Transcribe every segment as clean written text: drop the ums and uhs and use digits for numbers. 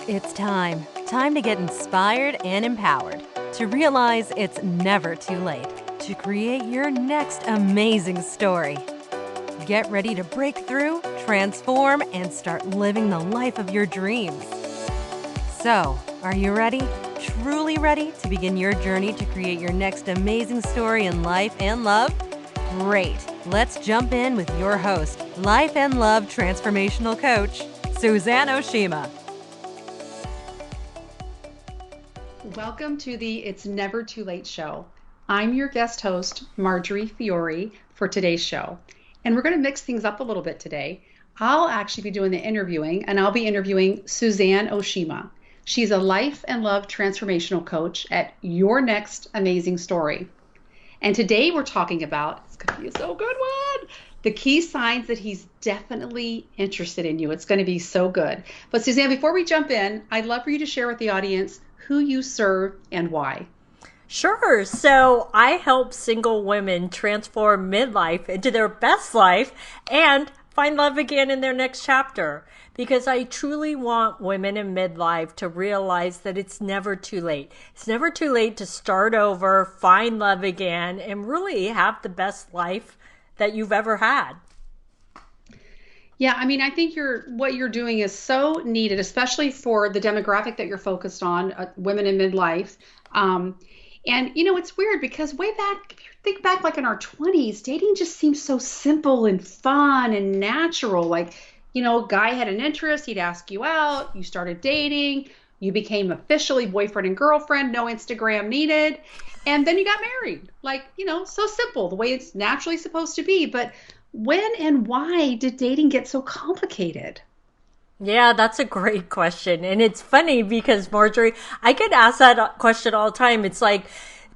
It's time. Time to get inspired and empowered. To realize it's never too late to create your next amazing story. Get ready to break through, transform, and start living the life of your dreams. So, are you ready? Truly ready to begin your journey to create your next amazing story in life and love? Great. Let's jump in with your host, Life and Love Transformational Coach, Suzanne Oshima. Welcome to the It's Never Too Late show. I'm your guest host, Marjorie Fiore, for today's show. And we're going to mix things up a little bit today. I'll actually be doing the interviewing, and I'll be interviewing Suzanne Oshima. She's a life and love transformational coach at Your Next Amazing Story. And today we're talking about, it's going to be a so good one, the key signs that he's definitely interested in you. It's going to be so good. But Suzanne, before we jump in, I'd love for you to share with the audience who you serve and why. Sure. So I help single women transform midlife into their best life and find love again in their next chapter. Because I truly want women in midlife to realize that it's never too late. It's never too late to start over, find love again, and really have the best life that you've ever had. Yeah, I mean, I think what you're doing is so needed, especially for the demographic that you're focused on, women in midlife. And it's weird because way back, if you think back like in our 20s, dating just seemed so simple and fun and natural. Like, guy had an interest, he'd ask you out, you started dating, you became officially boyfriend and girlfriend, no Instagram needed, and then you got married. Like, so simple, the way it's naturally supposed to be. But when and why did dating get so complicated? Yeah, that's a great question. And it's funny because, Marjorie, I get asked that question all the time. It's like,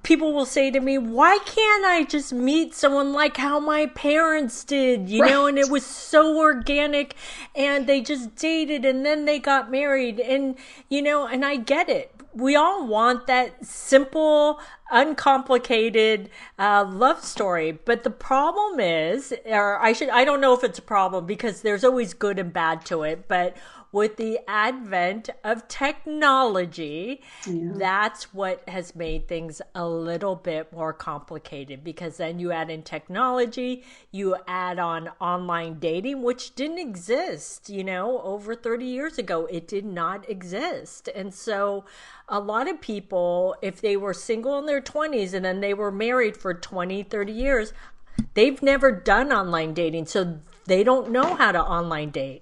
people will say to me, why can't I just meet someone like how my parents did, Right. And it was so organic and they just dated and then they got married and I get it. We all want that simple, uncomplicated love story. But the problem is, I don't know if it's a problem because there's always good and bad to it, but with the advent of technology, That's what has made things a little bit more complicated, because then you add in technology, you add on online dating, which didn't exist, over 30 years ago. It did not exist. And so a lot of people, if they were single in their 20s and then they were married for 20, 30 years, they've never done online dating. So they don't know how to online date,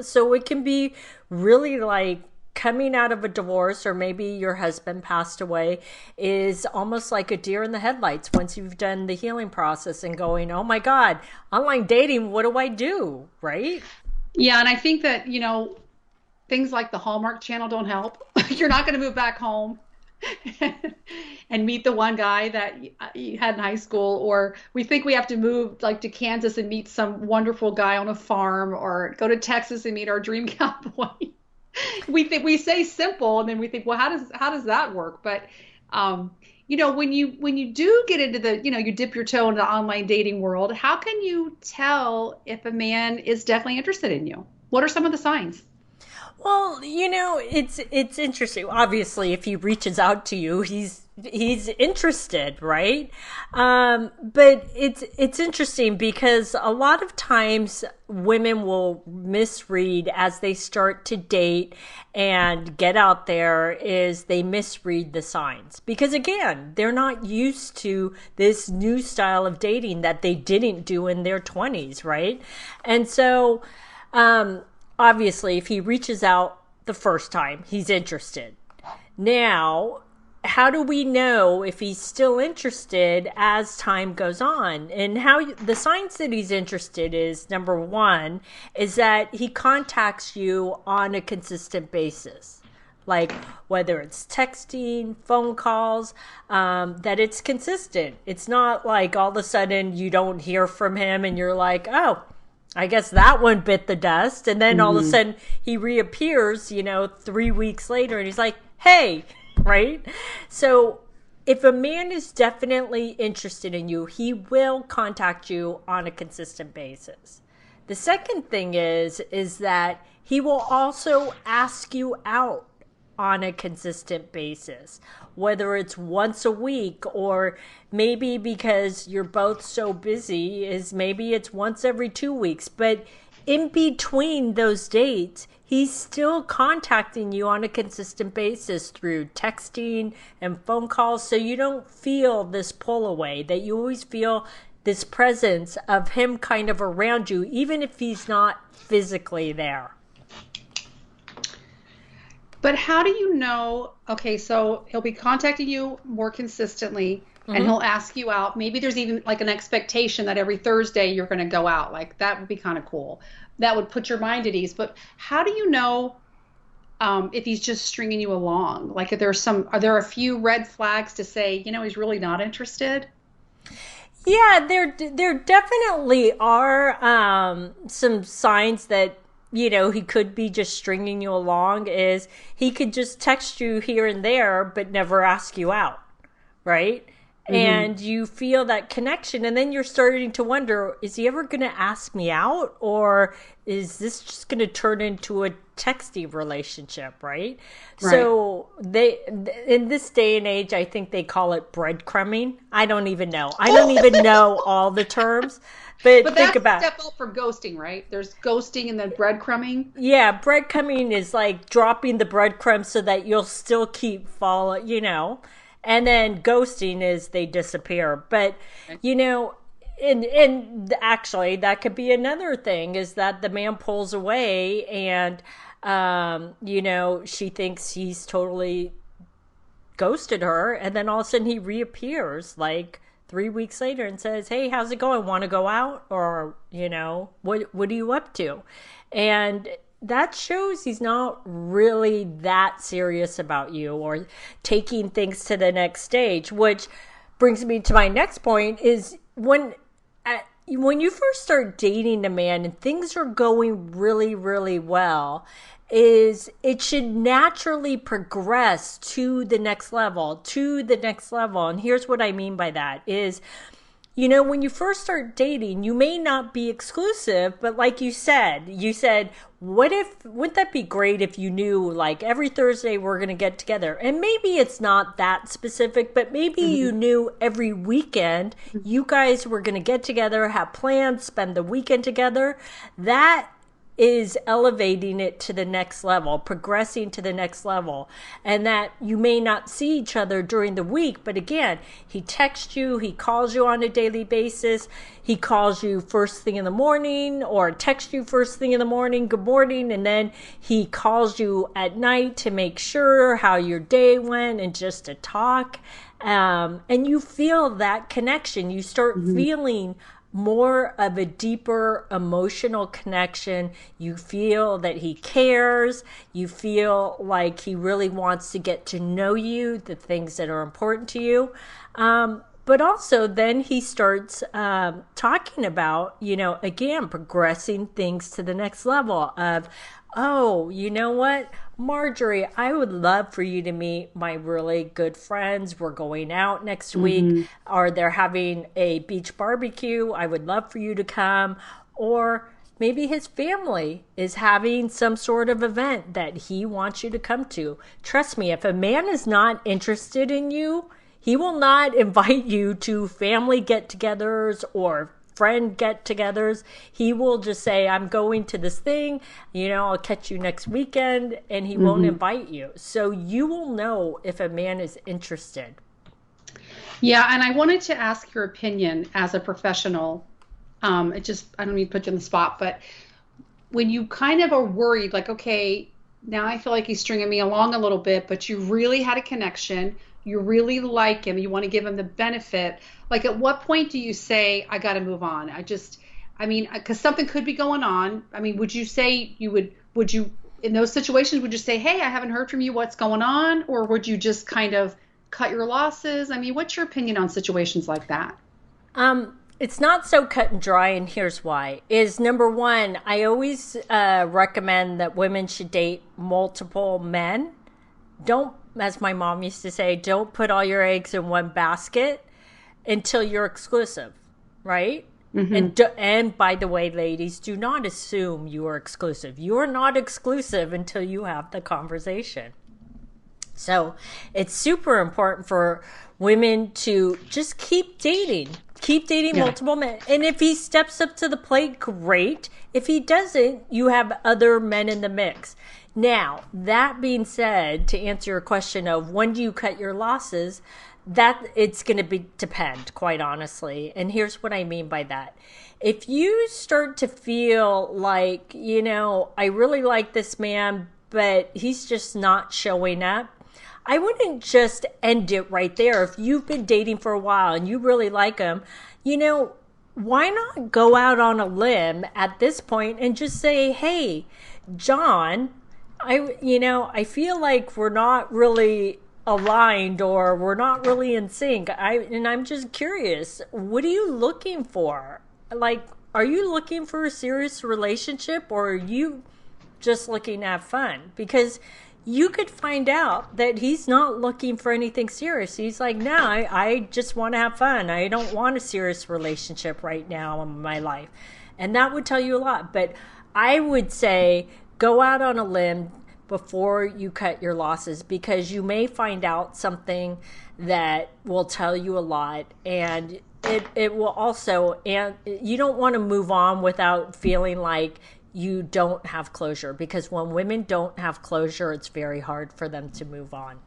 So it can be really like coming out of a divorce, or maybe your husband passed away, is almost like a deer in the headlights once you've done the healing process and going, oh my God, online dating, what do I do? Right? Yeah. And I think that, things like the Hallmark Channel don't help. You're not going to move back home and meet the one guy that you had in high school, or we think we have to move like to Kansas and meet some wonderful guy on a farm, or go to Texas and meet our dream cowboy. We say simple, and then we think, well, how does that work? But when you do get into the, you dip your toe into the online dating world, how can you tell if a man is definitely interested in you? What are some of the signs? Well, it's interesting. Obviously, if he reaches out to you, he's interested, right? But it's interesting because a lot of times women will misread as they start to date and get out there, is they misread the signs. Because again, they're not used to this new style of dating that they didn't do in their 20s, right? And so, obviously, if he reaches out the first time, he's interested. Now, how do we know if he's still interested as time goes on? And how the signs that he's interested is, number one, is that he contacts you on a consistent basis. Like whether it's texting, phone calls, that it's consistent. It's not like all of a sudden you don't hear from him and you're like, oh, I guess that one bit the dust. And then all of a sudden he reappears, 3 weeks later, and he's like, hey, right? So if a man is definitely interested in you, he will contact you on a consistent basis. The second thing is that he will also ask you out on a consistent basis, whether it's once a week or maybe because you're both so busy is maybe it's once every 2 weeks. But in between those dates, he's still contacting you on a consistent basis through texting and phone calls. So you don't feel this pull away, that you always feel this presence of him kind of around you, even if he's not physically there. But how do you know? Okay, so he'll be contacting you more consistently and he'll ask you out. Maybe there's even like an expectation that every Thursday you're going to go out. Like that would be kind of cool. That would put your mind at ease. But how do you know if he's just stringing you along? Like are there a few red flags to say, he's really not interested? Yeah, there definitely are some signs that he could be just stringing you along. Is he could just text you here and there, but never ask you out, right? Mm-hmm. And you feel that connection, and then you're starting to wonder, is he ever going to ask me out, or is this just going to turn into a texting relationship, right? So in this day and age, I think they call it breadcrumbing. I don't even know all the terms. But think about step up for ghosting, right? There's ghosting and then breadcrumbing. Yeah, breadcrumbing is like dropping the breadcrumbs so that you'll still keep following, and then ghosting is they disappear. But, and actually that could be another thing, is that the man pulls away and, she thinks he's totally ghosted her. And then all of a sudden he reappears like 3 weeks later and says, hey, how's it going? Want to go out? Or, what are you up to? And that shows he's not really that serious about you or taking things to the next stage, which brings me to my next point is when you first start dating a man and things are going really, really well, is it should naturally progress to the next level. And here's what I mean by that is, when you first start dating, you may not be exclusive, but like you said, wouldn't that be great if you knew like every Thursday we're going to get together? And maybe it's not that specific, but maybe you knew every weekend you guys were going to get together, have plans, spend the weekend together. That is elevating it to the next level, progressing to the next level. And that you may not see each other during the week, but again, he texts you, he calls you on a daily basis, he calls you first thing in the morning or texts you first thing in the morning, good morning, and then he calls you at night to make sure how your day went and just to talk. And you feel that connection. You start feeling more of a deeper emotional connection. You feel that he cares. You feel like he really wants to get to know you, the things that are important to you. But also then he starts talking about, again, progressing things to the next level of, oh, you know what, Marjorie, I would love for you to meet my really good friends. We're going out next week, or they're having a beach barbecue. I would love for you to come. Or maybe his family is having some sort of event that he wants you to come to. Trust me, if a man is not interested in you, he will not invite you to family get-togethers or friend get-togethers. He will just say, I'm going to this thing, I'll catch you next weekend, and he won't invite you. So you will know if a man is interested. Yeah, and I wanted to ask your opinion as a professional. I don't mean to put you on the spot, but when you kind of are worried, like, okay, now I feel like he's stringing me along a little bit, but you really had a connection, you really like him, you want to give him the benefit. Like, at what point do you say, I got to move on? Because something could be going on. I mean, would you say would you, in those situations, would you say, hey, I haven't heard from you, what's going on? Or would you just kind of cut your losses? I mean, what's your opinion on situations like that? It's not so cut and dry, and here's why. Is number one, I always recommend that women should date multiple men. Don't, as my mom used to say, don't put all your eggs in one basket until you're exclusive, right? And by the way, ladies, do not assume you are exclusive. You are not exclusive until you have the conversation. So it's super important for women to just keep dating multiple men. And if he steps up to the plate, great. If he doesn't, you have other men in the mix. Now, that being said, to answer your question of when do you cut your losses, that it's going to depend, quite honestly. And here's what I mean by that. If you start to feel like, I really like this man, but he's just not showing up, I wouldn't just end it right there. If you've been dating for a while and you really like him, why not go out on a limb at this point and just say, hey, John, I feel like we're not really aligned or we're not really in sync. I'm just curious, what are you looking for? Like, are you looking for a serious relationship or are you just looking to have fun? Because you could find out that he's not looking for anything serious. He's like, no, I just want to have fun. I don't want a serious relationship right now in my life. And that would tell you a lot. But I would say go out on a limb before you cut your losses, because you may find out something that will tell you a lot. And it will also, and you don't want to move on without feeling like you don't have closure, because when women don't have closure, it's very hard for them to move on.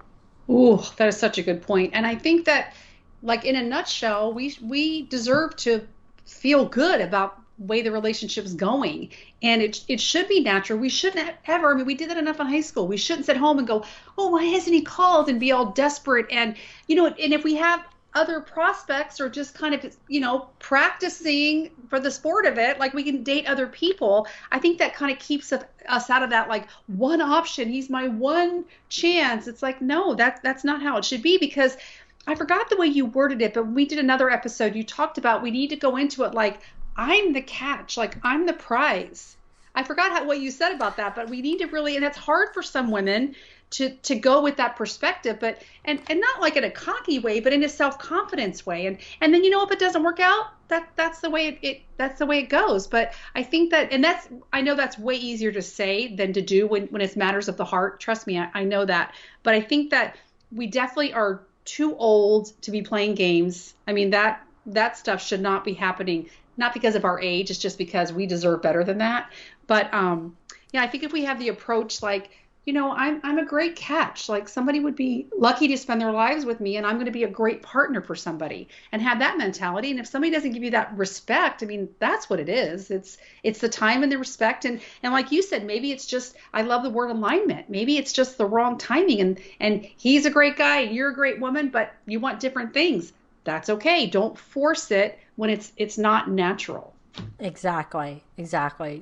Ooh, that is such a good point. And I think that, like, in a nutshell, we deserve to feel good about the way the relationship's going. And it should be natural. We shouldn't ever, we did that enough in high school. We shouldn't sit home and go, oh, why hasn't he called, and be all desperate. And, and if we have other prospects or just kind of, practicing for the sport of it, like we can date other people, I think that kind of keeps us out of that, like, one option. He's my one chance. It's like, no, that's not how it should be, because I forgot the way you worded it, but we did another episode. You talked about we need to go into it like, I'm the catch, like I'm the prize. I forgot what you said about that, but we need to really, and that's hard for some women to go with that perspective, but and not like in a cocky way, but in a self-confidence way. And then, if it doesn't work out, that's the way it goes. But I think that, and I know that's way easier to say than to do when it's matters of the heart. Trust me, I know that. But I think that we definitely are too old to be playing games. I mean, that stuff should not be happening, not because of our age, it's just because we deserve better than that. But I think if we have the approach like, I'm a great catch. Like, somebody would be lucky to spend their lives with me, and I'm going to be a great partner for somebody, and have that mentality. And if somebody doesn't give you that respect, that's what it is. It's the time and the respect. And like you said, maybe it's just, I love the word alignment. Maybe it's just the wrong timing, and he's a great guy and you're a great woman, but you want different things. That's okay. Don't force it when it's not natural. Exactly.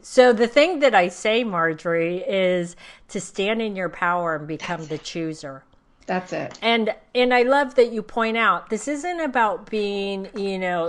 So the thing that I say, Marjorie, is to stand in your power and become the chooser. That's it. And I love that you point out this isn't about being,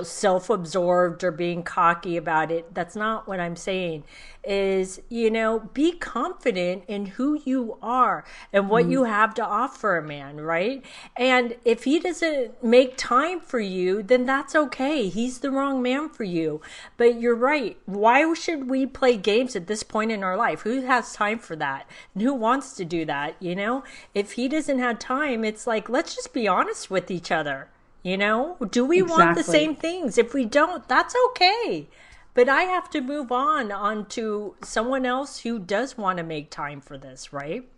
self-absorbed or being cocky about it. That's not what I'm saying. Is, be confident in who you are and what you have to offer a man, right? And if he doesn't make time for you, then that's okay. He's the wrong man for you. But you're right. Why should we play games at this point in our life? Who has time for that? And who wants to do that? If he doesn't have time, it's like, let's just be honest with each other. Do we want the same things? If we don't, that's okay. But I have to move on to someone else who does want to make time for this, right?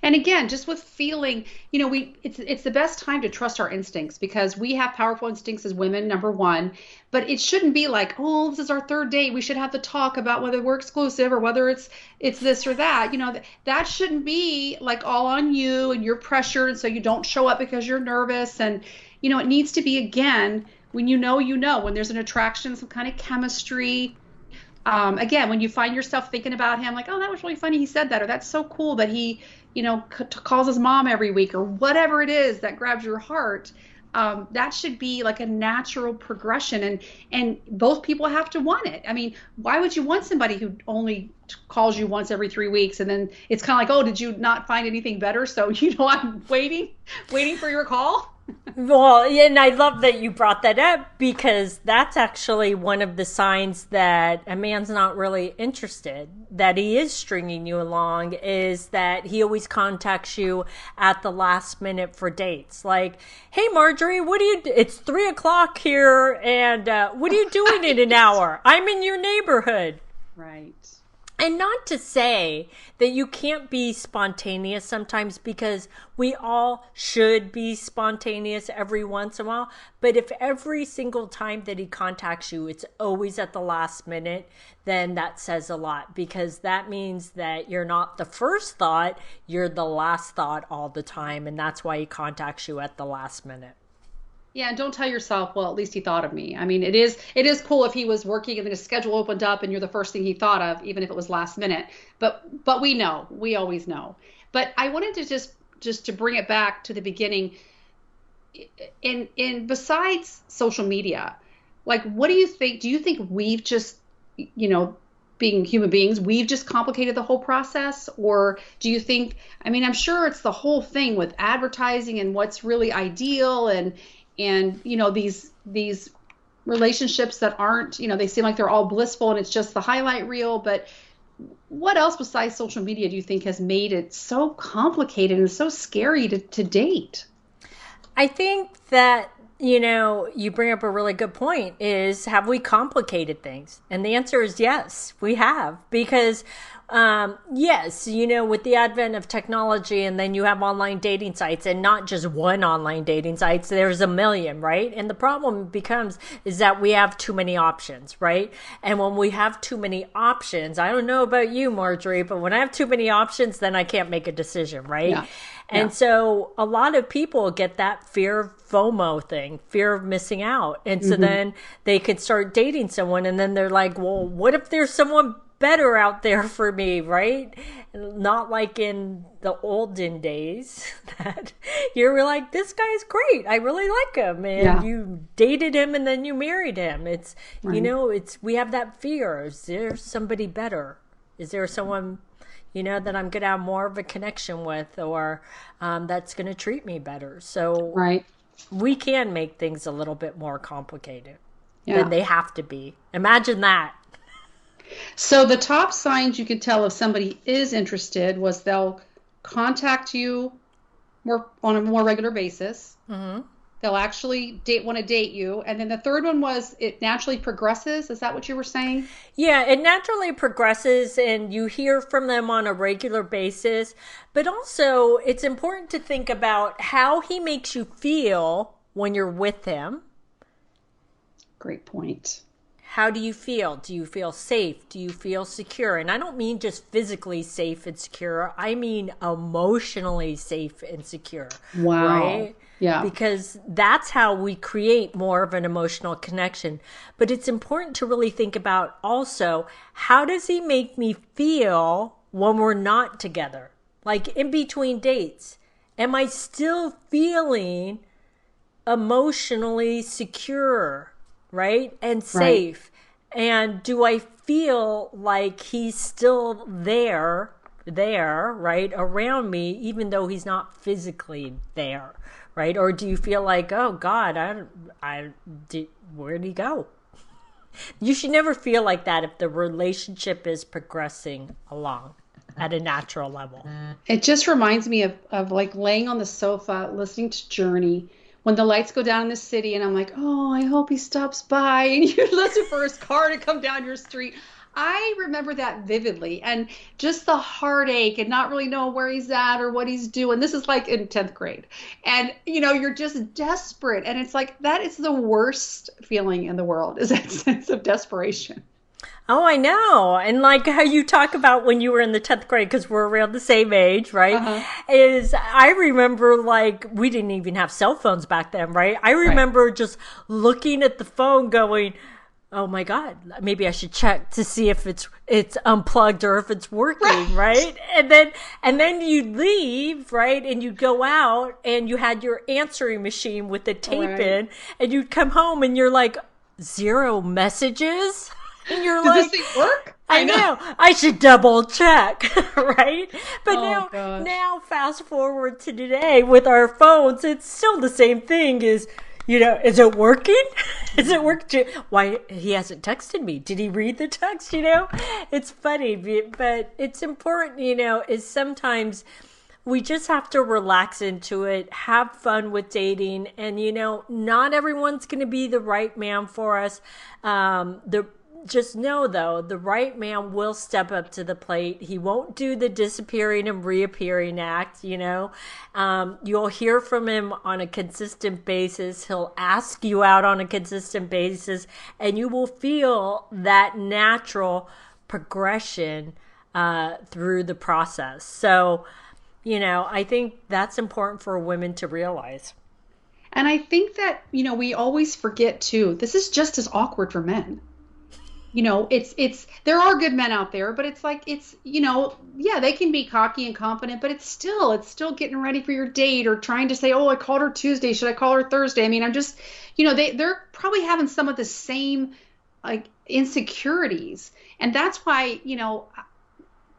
And again, just with feeling, it's the best time to trust our instincts, because we have powerful instincts as women, number one. But it shouldn't be like, oh, this is our third date, we should have the talk about whether we're exclusive or whether it's this or that. That shouldn't be like all on you and you're pressured, so you don't show up because you're nervous. And it needs to be, again, when when there's an attraction, some kind of chemistry. Again, when you find yourself thinking about him, like, oh, that was really funny he said that, or that's so cool that he, calls his mom every week, or whatever it is that grabs your heart, that should be like a natural progression. And both people have to want it. Why would you want somebody who only calls you once every 3 weeks, and then it's kind of like, oh, did you not find anything better? So, I'm waiting for your call. Well, and I love that you brought that up because that's actually one of the signs that a man's not really interested, that he is stringing you along, is that he always contacts you at the last minute for dates. Like, hey, Marjorie, it's 3 o'clock here, and what are you doing in an hour? I'm in your neighborhood. Right. And not to say that you can't be spontaneous sometimes, because we all should be spontaneous every once in a while. But if every single time that he contacts you, it's always at the last minute, then that says a lot, because that means that you're not the first thought, you're the last thought all the time. And that's why he contacts you at the last minute. Yeah, and don't tell yourself, well, at least he thought of me. I mean, it is cool if he was working and then his schedule opened up and you're the first thing he thought of, even if it was last minute. But we always know. But I wanted to just to bring it back to the beginning. In besides social media, like, what do you think? Do you think we've just, being human beings, we've just complicated the whole process? Or do you think, I mean, I'm sure it's the whole thing with advertising and what's really ideal, and these relationships that aren't, they seem like they're all blissful and it's just the highlight reel. But what else besides social media do you think has made it so complicated and so scary to date? I think that, you bring up a really good point, is, have we complicated things? And the answer is yes, we have. Because, yes, with the advent of technology, and then you have online dating sites, and not just one online dating sites, there's a million, right? And the problem is that we have too many options, right? And when we have too many options, I don't know about you, Marjorie, but when I have too many options, then I can't make a decision, right? Yeah. And so a lot of people get that fear of FOMO thing, fear of missing out. And so then they could start dating someone, and then they're like, well, what if there's someone better out there for me, right? Not like in the olden days that you're like, this guy's great, I really like him. And you dated him and then you married him. It's, right. We have that fear. Is there somebody better? Is there someone that I'm going to have more of a connection with, or that's going to treat me better? So right. We can make things a little bit more complicated than they have to be. Imagine that. So the top signs you could tell if somebody is interested was they'll contact you on a more regular basis. Mm-hmm. They'll actually want to date you. And then the third one was it naturally progresses. Is that what you were saying? Yeah, it naturally progresses and you hear from them on a regular basis. But also it's important to think about how he makes you feel when you're with him. Great point. How do you feel? Do you feel safe? Do you feel secure? And I don't mean just physically safe and secure. I mean emotionally safe and secure. Wow. Right? Yeah. Because that's how we create more of an emotional connection. But it's important to really think about also, how does he make me feel when we're not together? Like in between dates. Am I still feeling emotionally secure? Right? And safe. Right. And do I feel like he's still there, right, around me, even though he's not physically there, right? Or do you feel like, oh God, where'd he go? You should never feel like that if the relationship is progressing along at a natural level. It just reminds me of like laying on the sofa, listening to Journey, when the lights go down in the city, and I'm like, oh, I hope he stops by, and you listen for his car to come down your street. I remember that vividly, and just the heartache and not really knowing where he's at or what he's doing. This is like in 10th grade. And, you're just desperate. And it's like, that is the worst feeling in the world, is that sense of desperation. Oh, I know. And like how you talk about when you were in the 10th grade, because we're around the same age, right? Uh-huh. Is I remember like we didn't even have cell phones back then, right? I remember just looking at the phone going, oh my God, maybe I should check to see if it's unplugged or if it's working, right? And then you'd leave, right? And you'd go out and you had your answering machine with the tape in, and you'd come home and you're like, 0 messages? And you're Does like, this thing work? I know. I should double check, right? But Gosh. now fast forward to today with our phones, it's still the same thing. Is it working? Is it working? Why he hasn't texted me? Did he read the text? It's funny, but it's important. Is sometimes we just have to relax into it, have fun with dating, and not everyone's going to be the right man for us. Just know, though, the right man will step up to the plate. He won't do the disappearing and reappearing act, You'll hear from him on a consistent basis. He'll ask you out on a consistent basis, and you will feel that natural progression through the process. So, I think that's important for women to realize. And I think that, we always forget, too, this is just as awkward for men. There are good men out there, but it's like, they can be cocky and confident, but it's still getting ready for your date or trying to say, oh, I called her Tuesday. Should I call her Thursday? I mean, I'm just, they're probably having some of the same like insecurities. And that's why,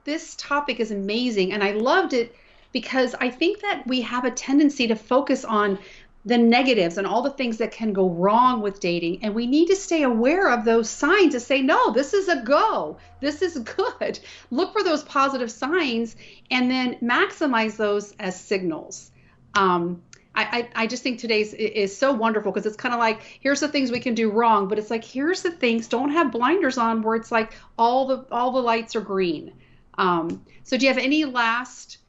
this topic is amazing. And I loved it because I think that we have a tendency to focus on the negatives and all the things that can go wrong with dating. And we need to stay aware of those signs to say, no, this is a go. This is good. Look for those positive signs and then maximize those as signals. I just think today's is so wonderful because it's kind of like, here's the things we can do wrong, but it's like, here's the things, don't have blinders on where it's like all the lights are green. So do you have any last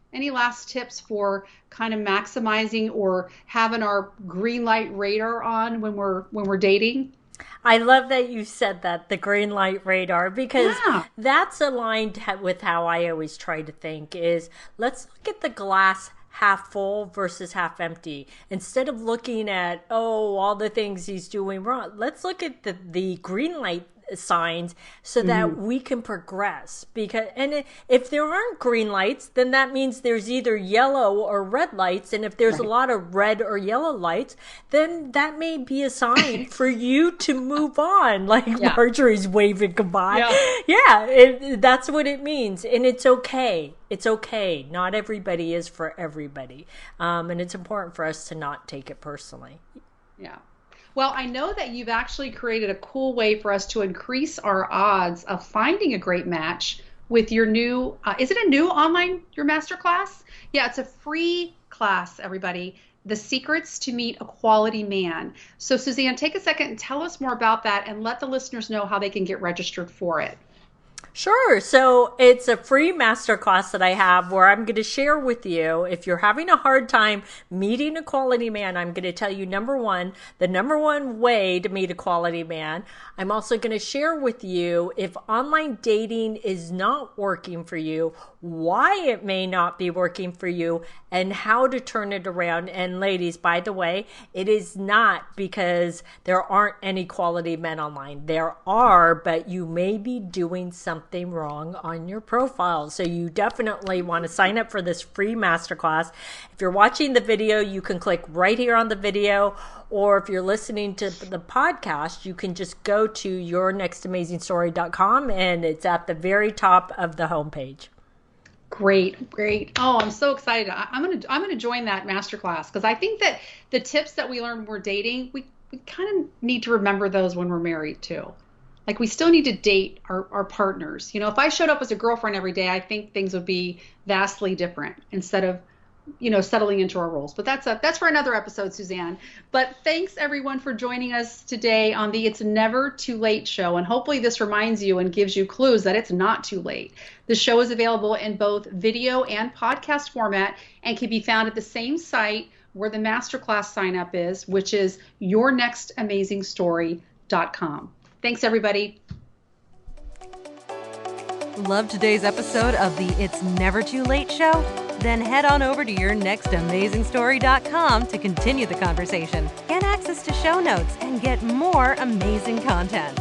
tips for kind of maximizing or having our green light radar on when we're dating? I love that you said that, the green light radar, because that's aligned with how I always try to think is, let's look at the glass half full versus half empty. Instead of looking at, all the things he's doing wrong, let's look at the green light signs so that we can progress. And if there aren't green lights, then that means there's either yellow or red lights. And if there's a lot of red or yellow lights, then that may be a sign for you to move on. Like Marjorie's waving goodbye. That's what it means. And it's okay. It's okay. Not everybody is for everybody. And it's important for us to not take it personally. Yeah. Well, I know that you've actually created a cool way for us to increase our odds of finding a great match with your new, is it a new online, your masterclass? Yeah, it's a free class, everybody. The Secrets to Meet a Quality Man. So Suzanne, take a second and tell us more about that and let the listeners know how they can get registered for it. Sure. So it's a free masterclass that I have where I'm going to share with you, if you're having a hard time meeting a quality man, I'm going to tell you the number one way to meet a quality man. I'm also going to share with you if online dating is not working for you, why it may not be working for you, and how to turn it around. And ladies, by the way, it is not because there aren't any quality men online. There are, but you may be doing something wrong on your profile. So you definitely want to sign up for this free masterclass. If you're watching the video, you can click right here on the video. Or if you're listening to the podcast, you can just go to yournextamazingstory.com and it's at the very top of the homepage. Great. Oh, I'm so excited. I'm gonna join that masterclass because I think that the tips that we learn when we're dating, we kind of need to remember those when we're married too. Like we still need to date our partners. If I showed up as a girlfriend every day, I think things would be vastly different instead of, settling into our roles. But that's for another episode, Suzanne. But thanks everyone for joining us today on the It's Never Too Late show. And hopefully this reminds you and gives you clues that it's not too late. The show is available in both video and podcast format and can be found at the same site where the masterclass sign up is, which is yournextamazingstory.com. Thanks, everybody. Love today's episode of the It's Never Too Late show? Then head on over to yournextamazingstory.com to continue the conversation, get access to show notes, and get more amazing content.